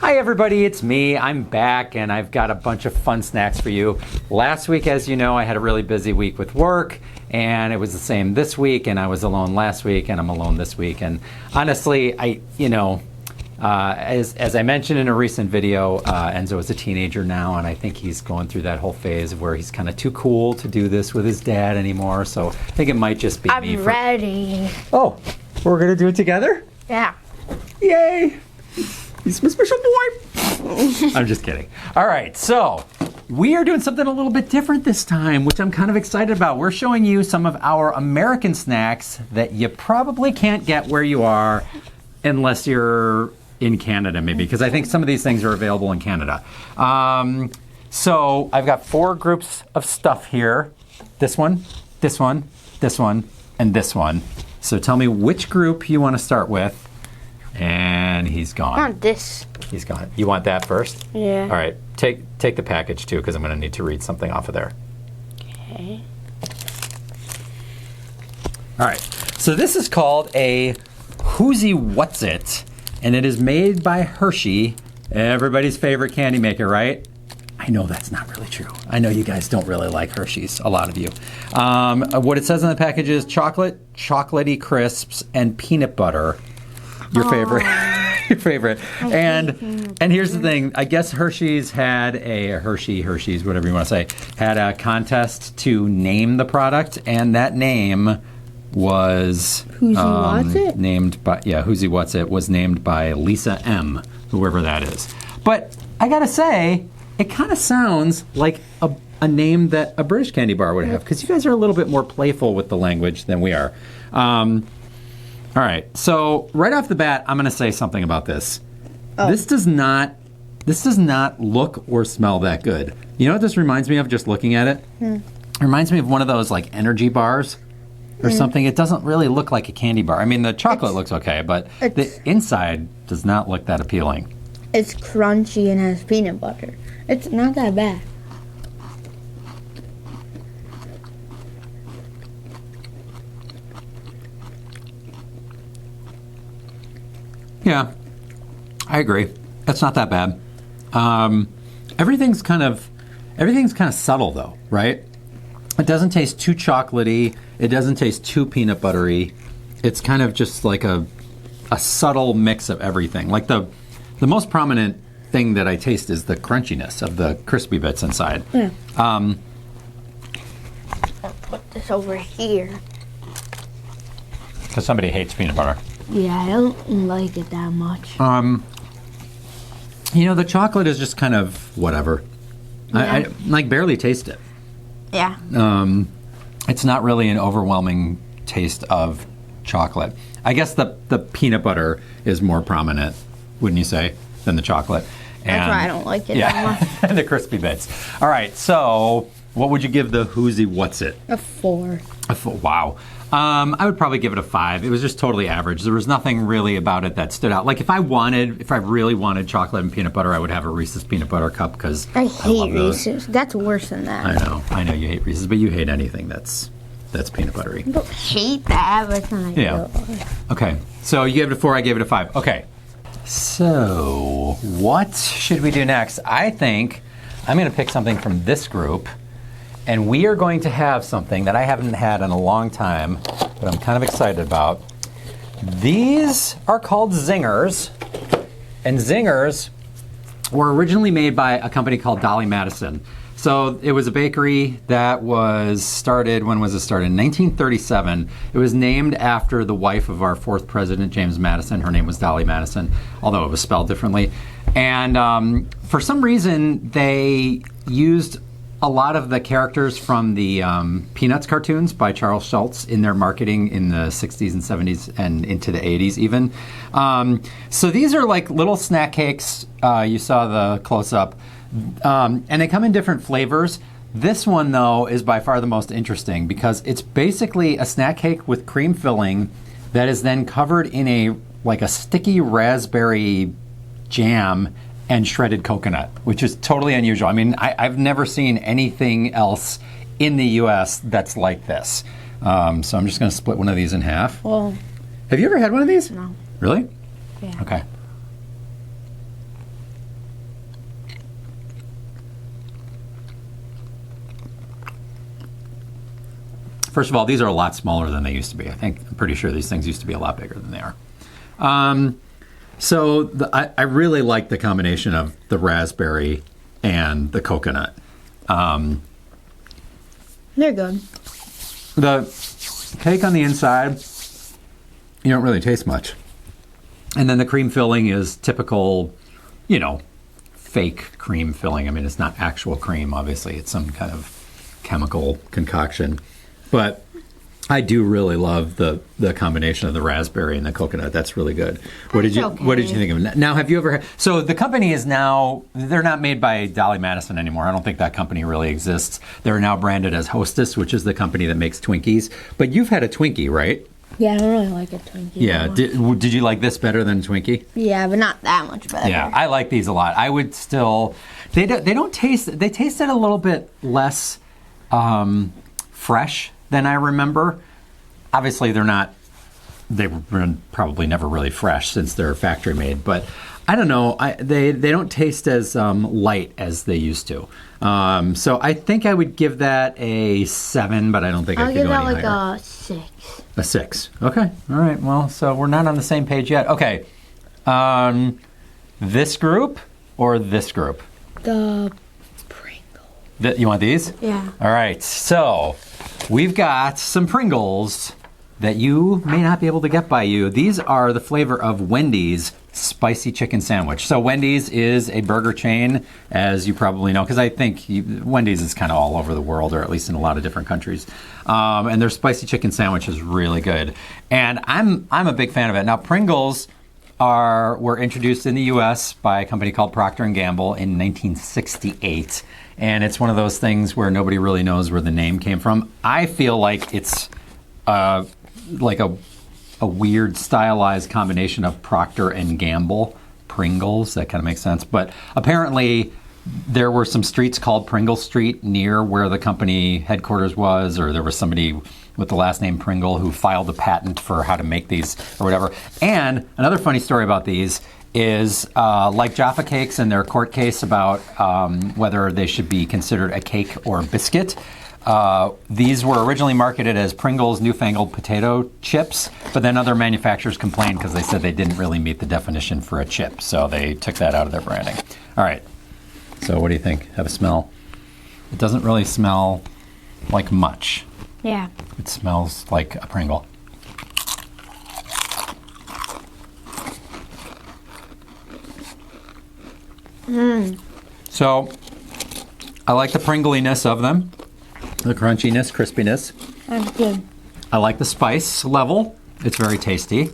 Hi everybody, it's me. I'm back and I've got a bunch of fun snacks for you. Last week, as you know, I had a really busy week with work and it was the same this week, and I was alone last week and I'm alone this week. And honestly, as I mentioned in a recent video, Enzo is a teenager now, and I think he's going through that whole phase of where he's kind of too cool to do this with his dad ananymore. So I think it might just be me. I'm ready. Oh, we're gonna do it together? Yeah. Yay! He's my special boy. I'm just kidding. All right, so we are doing something a little bit different this time, which I'm kind of excited about. We're showing you some of our American snacks that you probably can't get where you are unless you're in Canada, maybe, because I think some of these things are available in Canada. So I've got 4 groups of stuff here. This one, this one, this one, and this one. So tell me which group you want to start with. And he's gone. I want this. He's gone. You want that first? Yeah. All right. Take the package too, because I'm going to need to read something off of there. Okay. All right. So this is called a Hoosie Whats It, and it is made by Hershey, everybody's favorite candy maker, right? I know that's not really true. I know you guys don't really like Hershey's, a lot of you. What it says on the package is chocolate, chocolatey crisps, and peanut butter. Your favorite. Your favorite. And here's the thing. I guess Hershey's had Hershey's, whatever you want to say, had a contest to name the product, and that name was Hoosie Whats It? Hoosie Whats It was named by Lisa M, whoever that is. But I gotta say, it kind of sounds like a name that a British candy bar would have, because you guys are a little bit more playful with the language than we are. All right, so right off the bat, I'm going to say something about this. Oh. This does not look or smell that good. You know what this reminds me of, just looking at it? It reminds me of one of those like energy bars or something. It doesn't really look like a candy bar. I mean, the chocolate looks okay, but the inside does not look that appealing. It's crunchy and has peanut butter. It's not that bad. Yeah, I agree. That's not that bad. Everything's kind of subtle though, right? It doesn't taste too chocolatey. It doesn't taste too peanut buttery. It's kind of just like a subtle mix of everything. Like the most prominent thing that I taste is the crunchiness of the crispy bits inside. Yeah. I'll put this over here. Because somebody hates peanut butter. Yeah, I don't like it that much. You know, the chocolate is just kind of whatever. Yeah. I like barely taste it. Yeah. It's not really an overwhelming taste of chocolate. I guess the peanut butter is more prominent, wouldn't you say, than the chocolate? That's why I don't like it that much. And the crispy bits. All right, so what would you give the Hoosie Whats It? A 4. A 4, wow. I would probably give it a 5. It was just totally average. There was nothing really about it that stood out. Like if I really wanted chocolate and peanut butter, I would have a Reese's peanut butter cup, because I hate Reese's. That's worse than that. I know you hate Reese's, but you hate anything that's peanut buttery. I don't hate that, but then I do. Okay, so you gave it a 4, I gave it a 5. Okay. So what should we do next? I think I'm going to pick something from this group. And we are going to have something that I haven't had in a long time, but I'm kind of excited about. These are called Zingers. And Zingers were originally made by a company called Dolly Madison. So it was a bakery that was started, when was it started? In 1937. It was named after the wife of our 4th president, James Madison. Her name was Dolly Madison, although it was spelled differently. And for some reason, they used a lot of the characters from the Peanuts cartoons by Charles Schulz in their marketing in the 60s and 70s and into the 80s even. So these are like little snack cakes. You saw the close-up. And they come in different flavors. This one, though, is by far the most interesting because it's basically a snack cake with cream filling that is then covered in a sticky raspberry jam and shredded coconut, which is totally unusual. I mean, I've never seen anything else in the U.S. that's like this. So I'm just going to split one of these in half. Well, have you ever had one of these? No. Really? Yeah. Okay. First of all, these are a lot smaller than they used to be. I'm pretty sure these things used to be a lot bigger than they are. I really like the combination of the raspberry and the coconut. They're good. The cake on the inside, you don't really taste much. And then the cream filling is typical, fake cream filling. I mean, it's not actual cream, obviously. It's some kind of chemical concoction. But I do really love the combination of the raspberry and the coconut. That's really good. What did you think of it? Now, have you ever had, so the company is now, they're not made by Dolly Madison anymore. I don't think that company really exists. They're now branded as Hostess, which is the company that makes Twinkies. But you've had a Twinkie, right? Yeah, I don't really like a Twinkie. Yeah, did you like this better than Twinkie? Yeah, but not that much better. Yeah, I like these a lot. I would still, they tasted a little bit less fresh than I remember. Obviously, they were probably never really fresh since they're factory made, but I don't know, they don't taste as light as they used to. So I think I would give that a 7, but I don't think I could go any higher. I'll give that like a 6. A 6. Okay. All right. Well, so we're not on the same page yet. Okay. This group or this group? The Pringles. You want these? Yeah. All right. So we've got some Pringles that you may not be able to get by you. These are the flavor of Wendy's spicy chicken sandwich. So Wendy's is a burger chain, as you probably know, because I think Wendy's is kind of all over the world, or at least in a lot of different countries. And their spicy chicken sandwich is really good. And I'm a big fan of it. Now, Pringles were introduced in the U.S. by a company called Procter & Gamble in 1968. And it's one of those things where nobody really knows where the name came from. I feel like it's like a weird stylized combination of Procter and Gamble Pringles. That kind of makes sense. But apparently there were some streets called Pringle Street near where the company headquarters was, or there was somebody with the last name Pringle who filed a patent for how to make these or whatever. And another funny story about these is like Jaffa Cakes and their court case about whether they should be considered a cake or biscuit. These were originally marketed as Pringles Newfangled Potato Chips, but then other manufacturers complained because they said they didn't really meet the definition for a chip, so they took that out of their branding. All right, so what do you think? Have a smell? It doesn't really smell like much. Yeah. It smells like a Pringle. So, I like the Pringliness of them. The crunchiness, crispiness. That's good. I like the spice level. It's very tasty.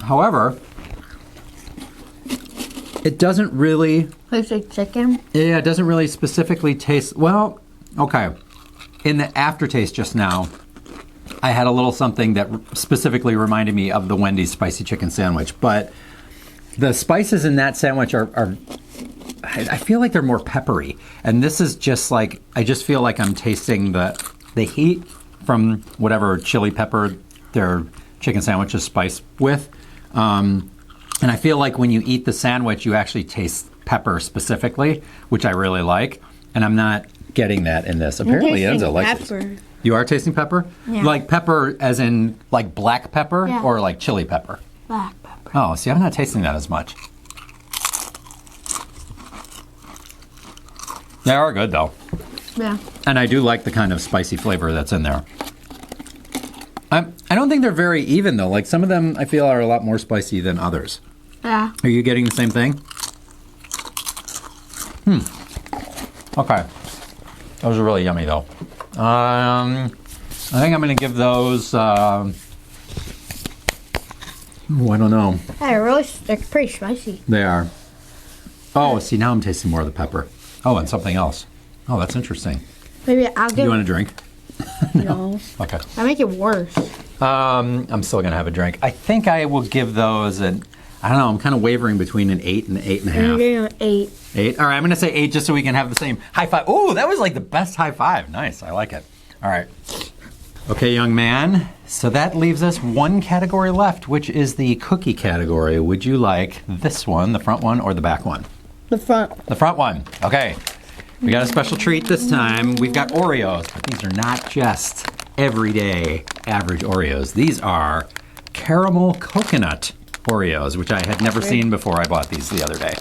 However, it doesn't really... Tastes like chicken? Yeah, it doesn't really specifically taste... Well, okay. In the aftertaste just now, I had a little something that specifically reminded me of the Wendy's spicy chicken sandwich. But the spices in that sandwich are I feel like they're more peppery. And this is just like, I just feel like I'm tasting the heat from whatever chili pepper their chicken sandwich is spiced with. And I feel like when you eat the sandwich, you actually taste pepper specifically, which I really like. And I'm not getting that in this. Apparently, Enzo likes it. You are tasting pepper? Yeah. Like pepper as in like black pepper, yeah, or like chili pepper? Black pepper. Oh, see, I'm not tasting that as much. They are good, though. Yeah. And I do like the kind of spicy flavor that's in there. I don't think they're very even, though. Like, some of them, I feel, are a lot more spicy than others. Yeah. Are you getting the same thing? Okay. Those are really yummy, though. I think I'm going to give those... I don't know. They're pretty spicy. They are. Oh, see, now I'm tasting more of the pepper. Oh, and something else. Oh, that's interesting. Maybe I'll give... You want a drink? No. Okay. I make it worse. I'm still going to have a drink. I think I will give those an... I don't know. I'm kind of wavering between an 8 and an 8.5. I'm giving it an 8. 8? All right, I'm going to say 8 just so we can have the same high five. Oh, that was like the best high five. Nice. I like it. All right. Okay, young man. So that leaves us one category left, which is the cookie category. Would you like this one, the front one, or the back one? The front. The front one. Okay. We got a special treat this time. We've got Oreos, but these are not just everyday average Oreos. These are caramel coconut Oreos, which I had never seen before I bought these the other day.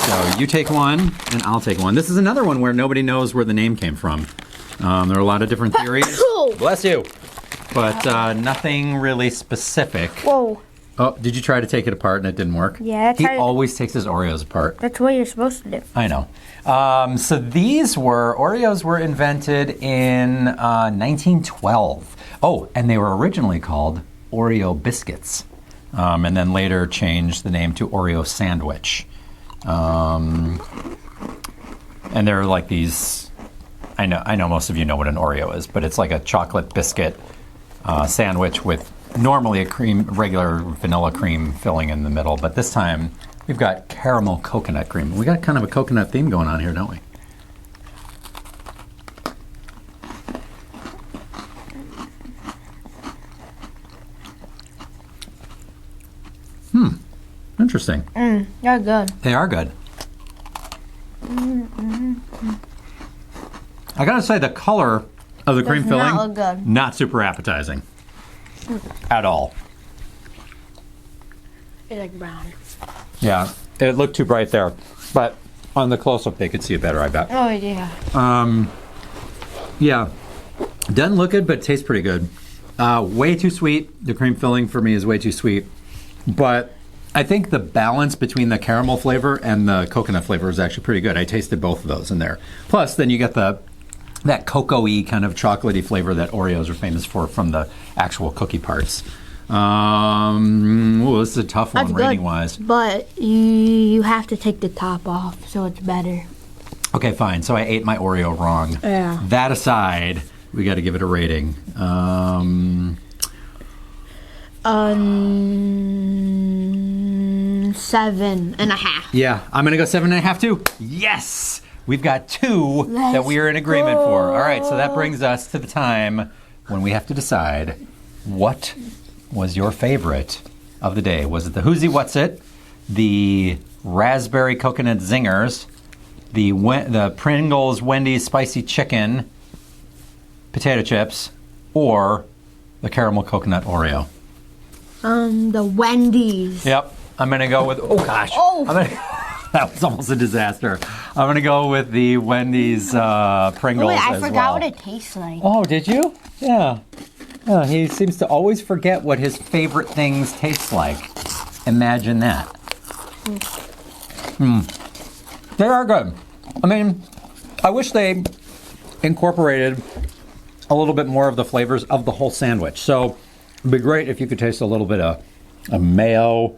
So you take one, and I'll take one. This is another one where nobody knows where the name came from. There are a lot of different theories. Bless you. But nothing really specific. Whoa. Oh, did you try to take it apart and it didn't work? Yeah, He always takes his Oreos apart. That's what you're supposed to do. I know. So Oreos were invented in 1912. Oh, and they were originally called Oreo biscuits. And then later changed the name to Oreo sandwich. And they're like these, I know most of you know what an Oreo is, but it's like a chocolate biscuit sandwich with normally a regular vanilla cream filling in the middle, but this time we've got caramel coconut cream. We got kind of a coconut theme going on here, don't we? Interesting. They're good. They are good. I gotta say, the color of the cream filling, not look good. not super appetizing at all. It's like brown. Yeah, it looked too bright there, but on the close-up they could see it better, I bet. Oh, yeah. Yeah, doesn't look good, but tastes pretty good. Way too sweet. The cream filling for me is way too sweet, but I think the balance between the caramel flavor and the coconut flavor is actually pretty good. I tasted both of those in there. Plus, then you get that cocoa-y kind of chocolatey flavor that Oreos are famous for from the actual cookie parts. This is a tough one rating-wise. But you have to take the top off, so it's better. Okay, fine. So I ate my Oreo wrong. Yeah. That aside, we got to give it a rating. 7.5. Yeah, I'm going to go 7.5 too. Yes! We've got two that we are in agreement for. All right, so that brings us to the time when we have to decide what was your favorite of the day. Was it the Hoosie Whats It, the Raspberry Coconut Zingers, the Pringles Wendy's Spicy Chicken Potato Chips, or the Caramel Coconut Oreo? The Wendy's. Yep. I'm going to go with, oh gosh. Oh. That was almost a disaster. I'm going to go with the Wendy's Pringles Wait, I as forgot well. what it tastes like. Oh, did you? Yeah. He seems to always forget what his favorite things taste like. Imagine that. They are good. I mean, I wish they incorporated a little bit more of the flavors of the whole sandwich. So it'd be great if you could taste a little bit of mayo,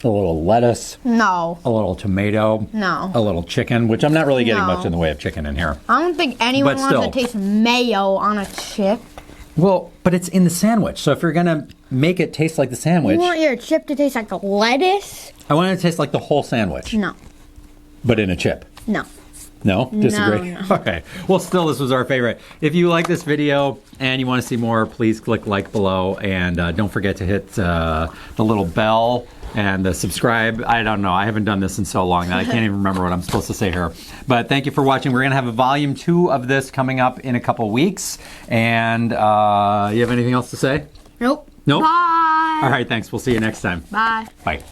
a little lettuce, No. a little tomato, No. a little chicken, which I'm not really getting No. much in the way of chicken in here. I don't think anyone But wants still. to taste mayo on a chip. Well, but it's in the sandwich. So if you're going to make it taste like the sandwich, You want your chip to taste like a lettuce? I want it to taste like the whole sandwich, No. but in a chip. No. No? Disagree? No. Okay. Well, still, this was our favorite. If you like this video and you want to see more, please click like below. And don't forget to hit the little bell and the subscribe. I don't know. I haven't done this in so long that I can't even remember what I'm supposed to say here. But thank you for watching. We're going to have a volume 2 of this coming up in a couple weeks. And you have anything else to say? Nope. Nope. Bye. All right. Thanks. We'll see you next time. Bye. Bye.